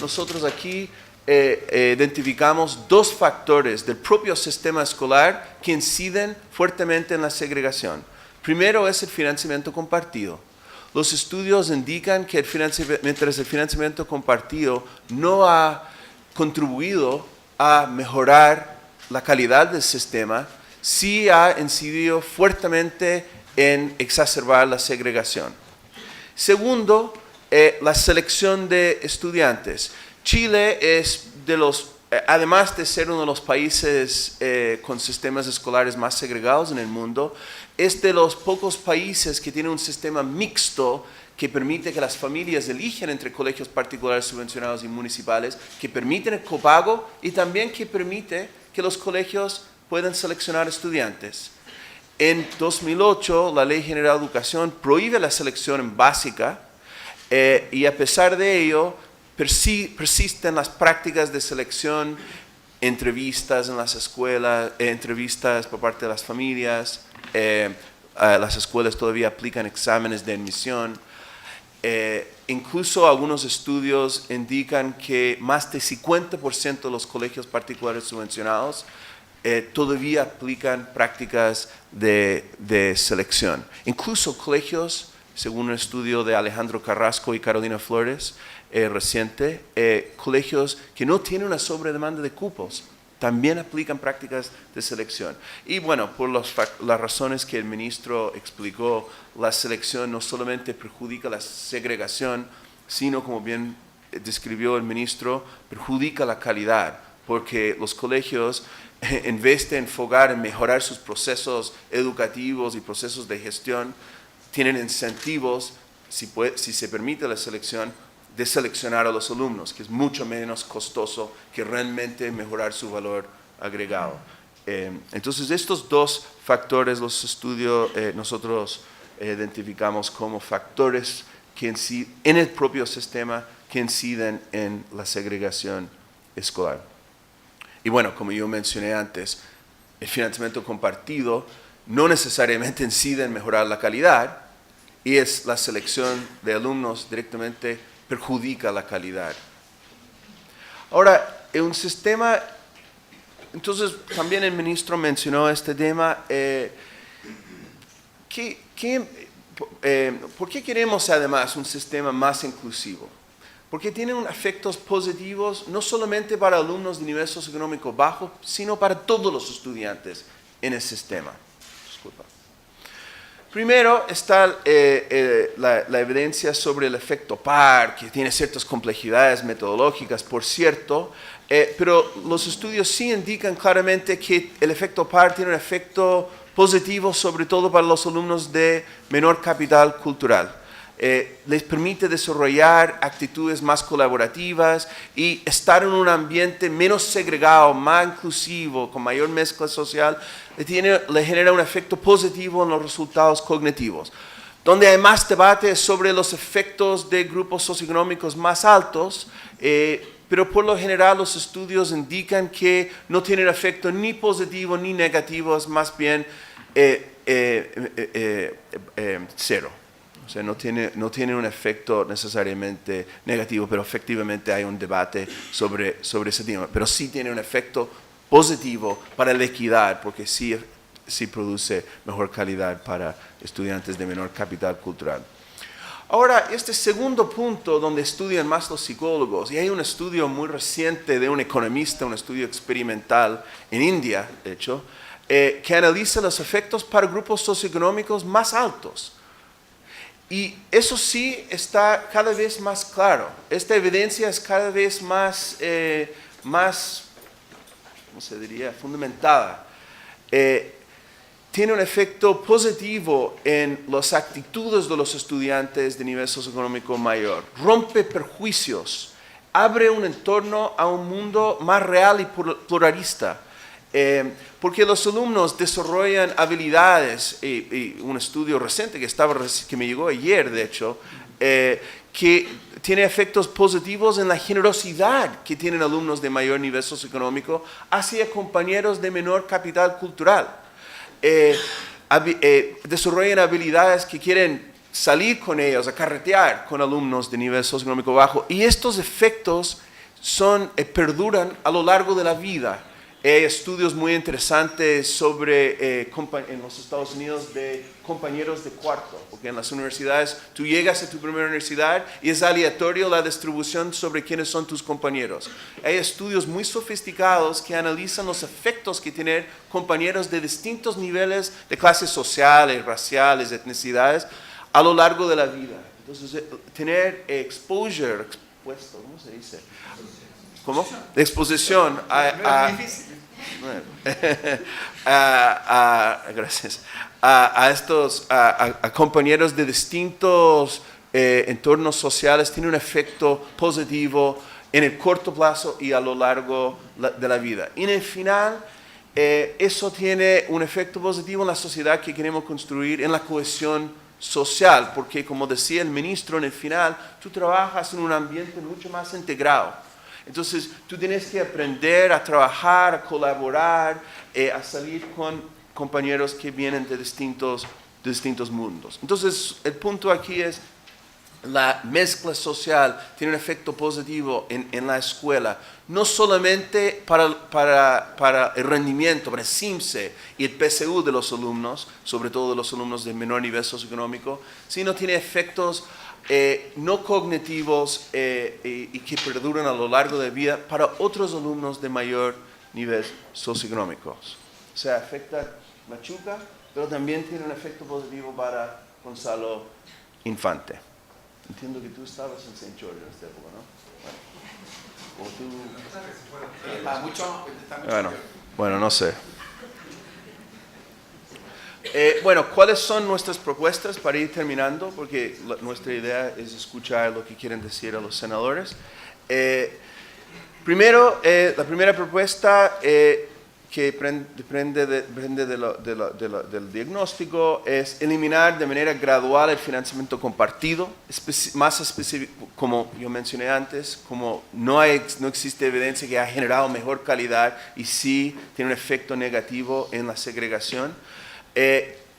nosotros aquí identificamos dos factores del propio sistema escolar que inciden fuertemente en la segregación. Primero es el financiamiento compartido. Los estudios indican que mientras el financiamiento compartido no ha contribuido a mejorar la calidad del sistema, sí ha incidido fuertemente en exacerbar la segregación. Segundo, la selección de estudiantes. Chile es además de ser uno de los países con sistemas escolares más segregados en el mundo, es de los pocos países que tiene un sistema mixto que permite que las familias elijan entre colegios particulares subvencionados y municipales, que permiten el copago y también que permite que los colegios puedan seleccionar estudiantes. En 2008, la Ley General de Educación prohíbe la selección en básica y a pesar de ello, persisten las prácticas de selección, entrevistas en las escuelas, entrevistas por parte de las familias, las escuelas todavía aplican exámenes de admisión. Incluso algunos estudios indican que más del 50% de los colegios particulares subvencionados todavía aplican prácticas de selección. Incluso colegios, según un estudio de Alejandro Carrasco y Carolina Flores reciente, colegios que no tienen una sobredemanda de cupos también aplican prácticas de selección. Y bueno, por las razones que el ministro explicó, la selección no solamente perjudica la segregación, sino, como bien describió el ministro, perjudica la calidad, porque los colegios, en vez de enfocar en mejorar sus procesos educativos y procesos de gestión, tienen incentivos, si se permite la selección, de seleccionar a los alumnos, que es mucho menos costoso que realmente mejorar su valor agregado. Entonces, estos dos factores, los estudios, nosotros identificamos como factores que inciden en el propio sistema, que inciden en la segregación escolar. Y bueno, como yo mencioné antes, el financiamiento compartido no necesariamente incide en mejorar la calidad, y es la selección de alumnos directamente perjudica la calidad. Ahora, en un sistema, entonces también el ministro mencionó este tema, ¿por qué queremos además un sistema más inclusivo? Porque tiene efectos positivos no solamente para alumnos de nivel socioeconómico bajo, sino para todos los estudiantes en el sistema. Disculpa. Primero está la evidencia sobre el efecto par, que tiene ciertas complejidades metodológicas, por cierto, pero los estudios sí indican claramente que el efecto par tiene un efecto positivo, sobre todo para los alumnos de menor capital cultural. Les permite desarrollar actitudes más colaborativas y estar en un ambiente menos segregado, más inclusivo, con mayor mezcla social, le genera un efecto positivo en los resultados cognitivos. Donde hay más debate sobre los efectos de grupos socioeconómicos más altos, pero por lo general los estudios indican que no tienen efecto ni positivo ni negativo, es más bien cero. O sea, no tiene un efecto necesariamente negativo, pero efectivamente hay un debate sobre ese tema. Pero sí tiene un efecto positivo para la equidad, porque sí produce mejor calidad para estudiantes de menor capital cultural. Ahora, este segundo punto donde estudian más los psicólogos, y hay un estudio muy reciente de un economista, un estudio experimental en India, de hecho, que analiza los efectos para grupos socioeconómicos más altos. Y eso sí está cada vez más claro. Esta evidencia es cada vez más ¿cómo se diría?, fundamentada. Tiene un efecto positivo en las actitudes de los estudiantes de nivel socioeconómico mayor. Rompe prejuicios, abre un entorno a un mundo más real y pluralista. Porque los alumnos desarrollan habilidades, y un estudio reciente que me llegó ayer, de hecho, que tiene efectos positivos en la generosidad que tienen alumnos de mayor nivel socioeconómico hacia compañeros de menor capital cultural. Desarrollan habilidades que quieren salir con ellos, a carretear con alumnos de nivel socioeconómico bajo, y estos efectos perduran a lo largo de la vida. Hay estudios muy interesantes sobre, en los Estados Unidos, de compañeros de cuarto, porque en las universidades tú llegas a tu primera universidad y es aleatorio la distribución sobre quiénes son tus compañeros. Hay estudios muy sofisticados que analizan los efectos que tienen compañeros de distintos niveles de clases sociales, raciales, etnicidades, a lo largo de la vida. Entonces, tener expuesto, ¿cómo se dice? ¿Cómo? Exposición gracias. A compañeros de distintos entornos sociales tiene un efecto positivo en el corto plazo y a lo largo de la vida. Y en el final, eso tiene un efecto positivo en la sociedad que queremos construir, en la cohesión social, porque como decía el ministro en el final, tú trabajas en un ambiente mucho más integrado. Entonces, tú tienes que aprender a trabajar, a colaborar, a salir con compañeros que vienen de distintos mundos. Entonces, el punto aquí es, la mezcla social tiene un efecto positivo en la escuela, no solamente para el rendimiento, para el CIMSE y el PSU de los alumnos, sobre todo de los alumnos de menor nivel socioeconómico, sino tiene efectos no cognitivos y que perduran a lo largo de la vida para otros alumnos de mayor nivel socioeconómico. O sea, afecta Machuca, pero también tiene un efecto positivo para Gonzalo Infante. Entiendo que tú estabas en St. George en esta época, ¿no? Bueno, no sé. Bueno, ¿cuáles son nuestras propuestas para ir terminando? Porque nuestra idea es escuchar lo que quieren decir a los senadores. Primero, la primera propuesta que depende del diagnóstico es eliminar de manera gradual el financiamiento compartido, más específico, como yo mencioné antes, como no existe evidencia que ha generado mejor calidad y sí tiene un efecto negativo en la segregación.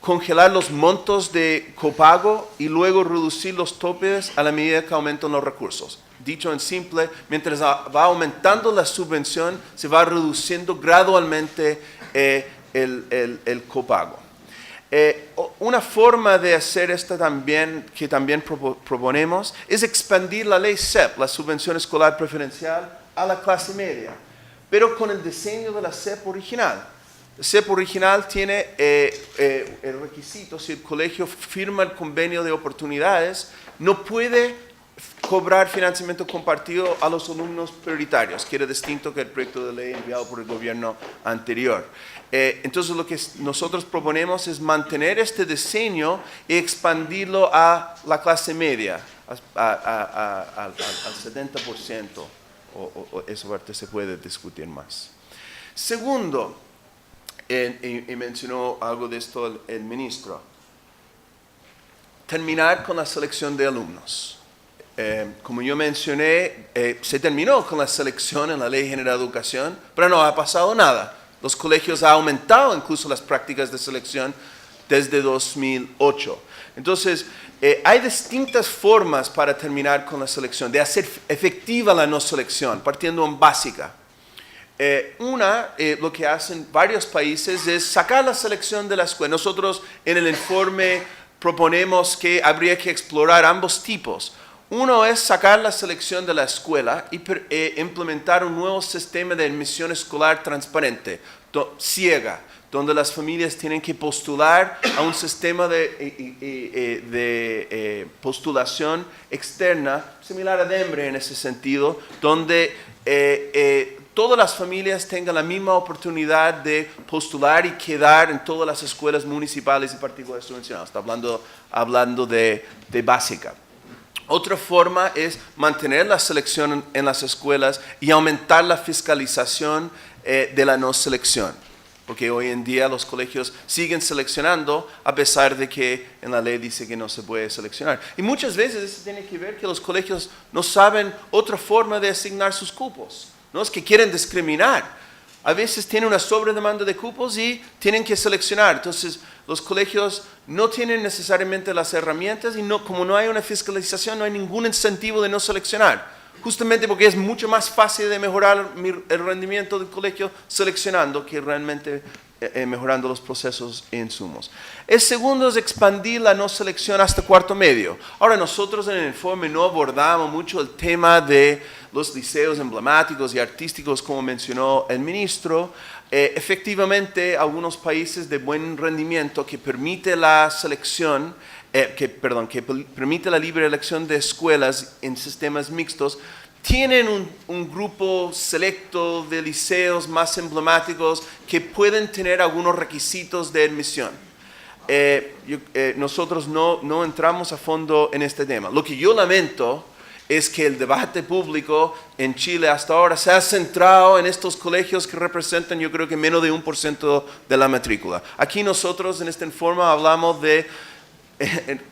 Congelar los montos de copago y luego reducir los topes a la medida que aumentan los recursos. Dicho en simple, mientras va aumentando la subvención, se va reduciendo gradualmente el copago. Una forma de hacer esto también, que también proponemos, es expandir la ley SEP, la subvención escolar preferencial, a la clase media, pero con el diseño de la SEP original. La SEP original tiene el requisito, si el colegio firma el convenio de oportunidades, no puede cobrar financiamiento compartido a los alumnos prioritarios, que era distinto que el proyecto de ley enviado por el gobierno anterior. Entonces lo que nosotros proponemos es mantener este diseño y expandirlo a la clase media, al 70%, o esa parte se puede discutir más. Segundo, y mencionó algo de esto el ministro, terminar con la selección de alumnos. Como yo mencioné, se terminó con la selección en la Ley General de Educación, pero no ha pasado nada. Los colegios han aumentado incluso las prácticas de selección desde 2008. Entonces, hay distintas formas para terminar con la selección, de hacer efectiva la no selección, partiendo en básica. Lo que hacen varios países es sacar la selección de la escuela. Nosotros en el informe proponemos que habría que explorar ambos tipos. Uno es sacar la selección de la escuela y implementar un nuevo sistema de admisión escolar transparente, ciega, donde las familias tienen que postular a un sistema de postulación externa, similar a DEMBRE en ese sentido, donde todas las familias tengan la misma oportunidad de postular y quedar en todas las escuelas municipales y particulares subvencionadas. Está hablando de básica. Otra forma es mantener la selección en las escuelas y aumentar la fiscalización de la no selección. Porque hoy en día los colegios siguen seleccionando a pesar de que en la ley dice que no se puede seleccionar. Y muchas veces eso tiene que ver que los colegios no saben otra forma de asignar sus cupos. No es que quieren discriminar. A veces tienen una sobredemanda de cupos y tienen que seleccionar. Entonces, los colegios no tienen necesariamente las herramientas y como no hay una fiscalización, no hay ningún incentivo de no seleccionar. justamente porque es mucho más fácil de mejorar el rendimiento del colegio seleccionando que realmente mejorando los procesos e insumos. El segundo es expandir la no selección hasta cuarto medio. Ahora, nosotros en el informe no abordamos mucho el tema de los liceos emblemáticos y artísticos, como mencionó el ministro. Efectivamente, algunos países de buen rendimiento que permite la selección, que permite la libre elección de escuelas en sistemas mixtos, tienen un grupo selecto de liceos más emblemáticos que pueden tener algunos requisitos de admisión. Nosotros no entramos a fondo en este tema. Lo que yo lamento es que el debate público en Chile hasta ahora se ha centrado en estos colegios que representan, yo creo que menos de 1% de la matrícula. Aquí nosotros en este informe hablamos de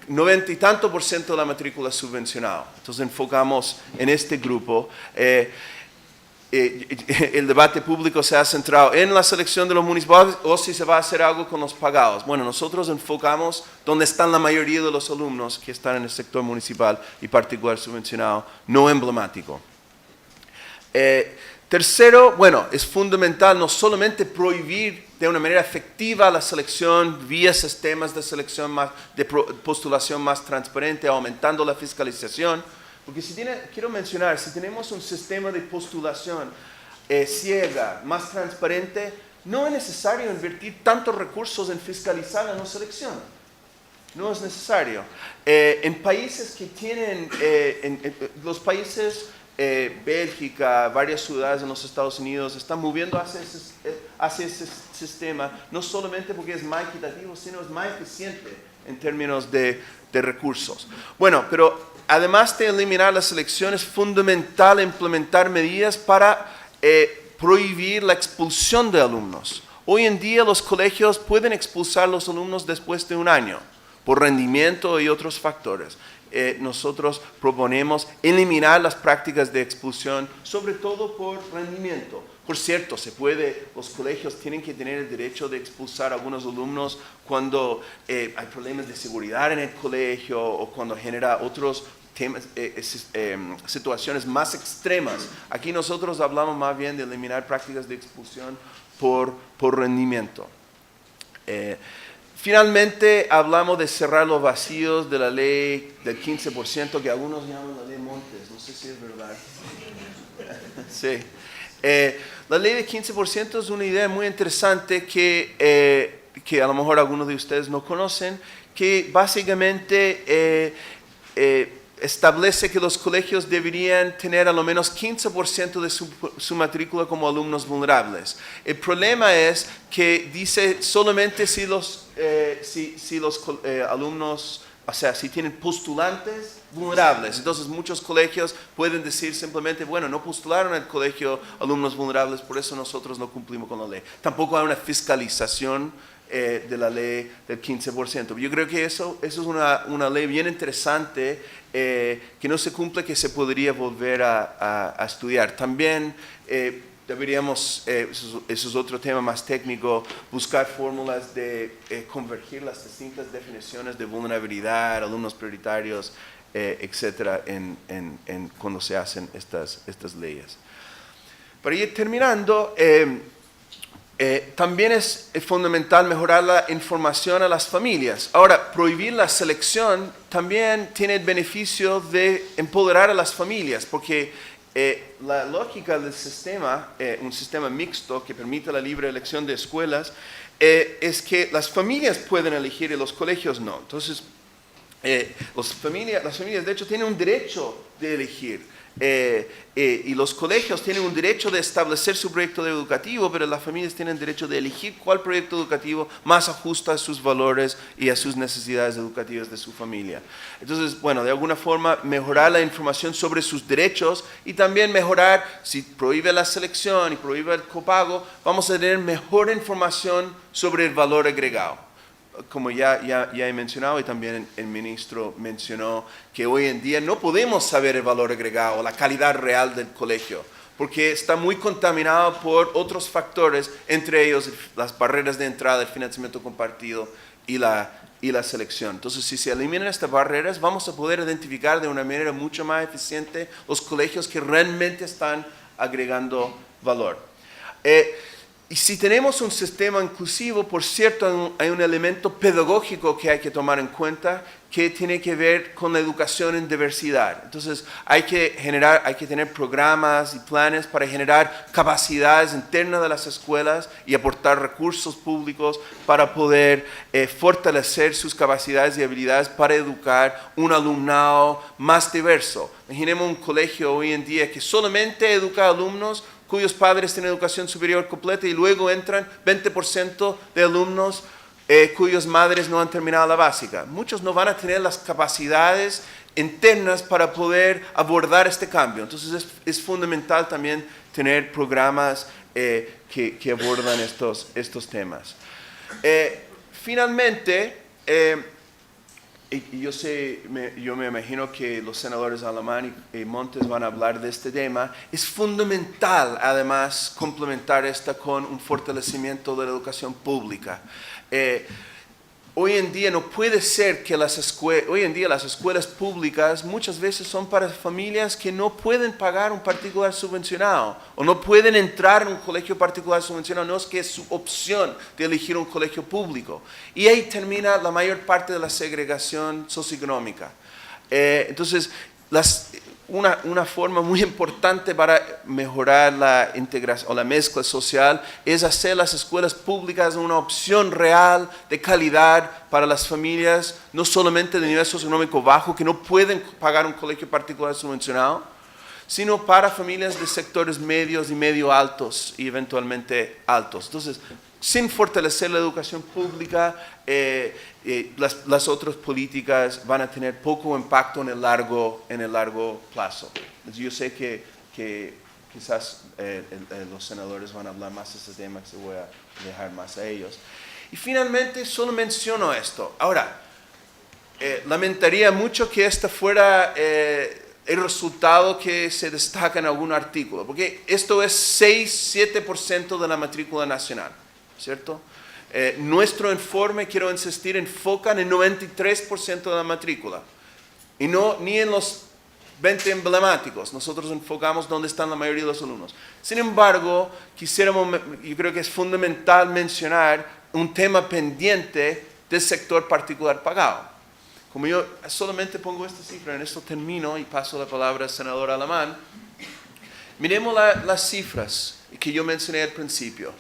90 y tanto % de la matrícula subvencionada. Entonces enfocamos en este grupo. El debate público se ha centrado en la selección de los municipales o si se va a hacer algo con los pagados. Bueno, nosotros enfocamos donde están la mayoría de los alumnos que están en el sector municipal y particular subvencionado, no emblemático. Tercero, bueno, es fundamental no solamente prohibir de una manera efectiva la selección vía sistemas de selección de postulación más transparente, aumentando la fiscalización, porque quiero mencionar, si tenemos un sistema de postulación ciega, más transparente, no es necesario invertir tantos recursos en fiscalizar la no selección. No es necesario. En países que tienen, los países Bélgica, varias ciudades en los Estados Unidos están moviendo hacia ese sistema, no solamente porque es más equitativo, sino es más eficiente en términos de recursos. Bueno, pero además de eliminar la selección, es fundamental implementar medidas para prohibir la expulsión de alumnos. Hoy en día los colegios pueden expulsar a los alumnos después de un año, por rendimiento y otros factores. Nosotros proponemos eliminar las prácticas de expulsión, sobre todo por rendimiento. Por cierto, los colegios tienen que tener el derecho de expulsar a algunos alumnos cuando hay problemas de seguridad en el colegio o cuando genera otros temas, situaciones más extremas. Aquí nosotros hablamos más bien de eliminar prácticas de expulsión por rendimiento. Finalmente, hablamos de cerrar los vacíos de la ley del 15%, que algunos llaman la ley Montes, no sé si es verdad. Sí. La ley del 15% es una idea muy interesante que a lo mejor algunos de ustedes no conocen, que básicamente establece que los colegios deberían tener a lo menos 15% de su matrícula como alumnos vulnerables. El problema es que dice solamente si los alumnos, o sea, si tienen postulantes vulnerables. Entonces muchos colegios pueden decir simplemente, bueno, no postularon al colegio alumnos vulnerables, por eso nosotros no cumplimos con la ley. Tampoco hay una fiscalización de la ley del 15%. Yo creo que eso es una ley bien interesante que no se cumple, que se podría volver a estudiar. También deberíamos, eso es otro tema más técnico, buscar fórmulas de convergir las distintas definiciones de vulnerabilidad, alumnos prioritarios, etcétera, cuando se hacen estas leyes. Para ir terminando, también es fundamental mejorar la información a las familias. Ahora, prohibir la selección también tiene el beneficio de empoderar a las familias, porque la lógica del sistema, un sistema mixto que permite la libre elección de escuelas, es que las familias pueden elegir y los colegios no. Entonces, las familias de hecho tienen un derecho de elegir. Y los colegios tienen un derecho de establecer su proyecto educativo, pero las familias tienen derecho de elegir cuál proyecto educativo más ajusta a sus valores y a sus necesidades educativas de su familia. Entonces, bueno, de alguna forma mejorar la información sobre sus derechos y también mejorar, si prohíbe la selección y prohíbe el copago, vamos a tener mejor información sobre el valor agregado. Como ya he mencionado y también el ministro mencionó, que hoy en día no podemos saber el valor agregado, la calidad real del colegio, porque está muy contaminado por otros factores, entre ellos las barreras de entrada, el financiamiento compartido y la y la selección. Entonces, si se eliminan estas barreras, vamos a poder identificar de una manera mucho más eficiente los colegios que realmente están agregando valor. Y si tenemos un sistema inclusivo, por cierto, hay un elemento pedagógico que hay que tomar en cuenta que tiene que ver con la educación en diversidad. Entonces, hay que tener programas y planes para generar capacidades internas de las escuelas y aportar recursos públicos para poder fortalecer sus capacidades y habilidades para educar un alumnado más diverso. Imaginemos un colegio hoy en día que solamente educa a alumnos cuyos padres tienen educación superior completa y luego entran 20% de alumnos cuyas madres no han terminado la básica. Muchos no van a tener las capacidades internas para poder abordar este cambio. Entonces es fundamental también tener programas que abordan estos temas. Finalmente, y yo me imagino que los senadores Alamán y Montes van a hablar de este tema. Es fundamental, además, complementar esta con un fortalecimiento de la educación pública. Hoy en día no puede ser que las escuelas públicas muchas veces son para familias que no pueden pagar un particular subvencionado o no pueden entrar en un colegio particular subvencionado, no es que es su opción de elegir un colegio público. Y ahí termina la mayor parte de la segregación socioeconómica. Entonces, una forma muy importante para mejorar la integración o la mezcla social es hacer las escuelas públicas una opción real de calidad para las familias, no solamente de nivel socioeconómico bajo, que no pueden pagar un colegio particular subvencionado, sino para familias de sectores medios y medio altos y eventualmente altos. Entonces, sin fortalecer la educación pública, las otras políticas van a tener poco impacto en el largo plazo. Yo sé que quizás los senadores van a hablar más de este tema, que se voy a dejar más a ellos. Y finalmente, solo menciono esto. Ahora, lamentaría mucho que este fuera el resultado que se destaca en algún artículo, porque esto es 6-7% de la matrícula nacional, ¿cierto? Nuestro informe, quiero insistir, enfoca en el 93% de la matrícula y ni en los 20 emblemáticos. Nosotros enfocamos donde están la mayoría de los alumnos. Sin embargo, yo creo que es fundamental mencionar un tema pendiente del sector particular pagado. Como yo solamente pongo esta cifra, en esto termino y paso la palabra al senador Alamán. Miremos las cifras que yo mencioné al principio.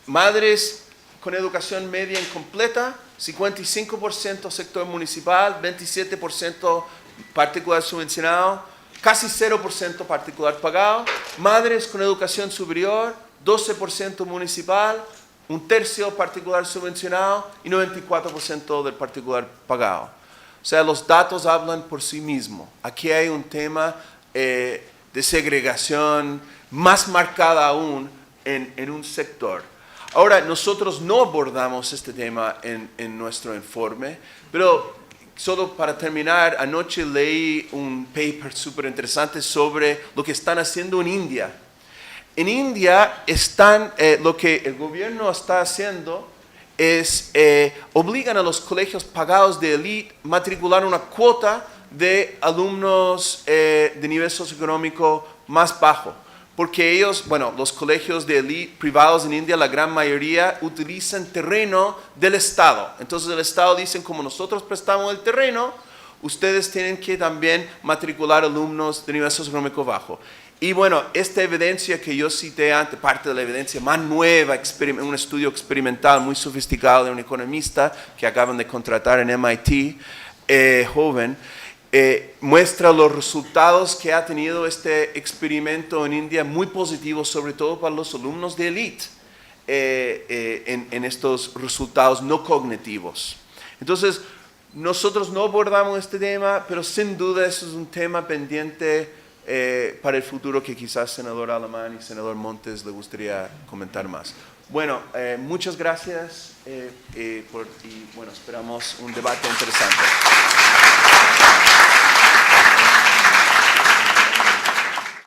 Madres con educación media incompleta, 55% sector municipal, 27% particular subvencionado, casi 0% particular pagado. Madres con educación superior, 12% municipal, 1/3 particular subvencionado y 94% del particular pagado. O sea, los datos hablan por sí mismos. Aquí hay un tema de segregación más marcada aún en un sector. Ahora, nosotros no abordamos este tema en nuestro informe, pero solo para terminar, anoche leí un paper súper interesante sobre lo que están haciendo en India. En India lo que el gobierno está haciendo es obligan a los colegios pagados de élite a matricular una cuota de alumnos de nivel socioeconómico más bajo. Porque los colegios de élite privados en India, la gran mayoría, utilizan terreno del Estado. Entonces el Estado dice, como nosotros prestamos el terreno, ustedes tienen que también matricular alumnos de nivel socioeconómico bajo. Y bueno, esta evidencia que yo cité antes, parte de la evidencia más nueva, un estudio experimental muy sofisticado de un economista que acaban de contratar en MIT, joven, muestra los resultados que ha tenido este experimento en India, muy positivos, sobre todo para los alumnos de élite, en estos resultados no cognitivos. Entonces, nosotros no abordamos este tema, pero sin duda eso es un tema pendiente para el futuro que quizás senador Alamán y senador Montes le gustaría comentar más. Bueno, muchas gracias y bueno, esperamos un debate interesante.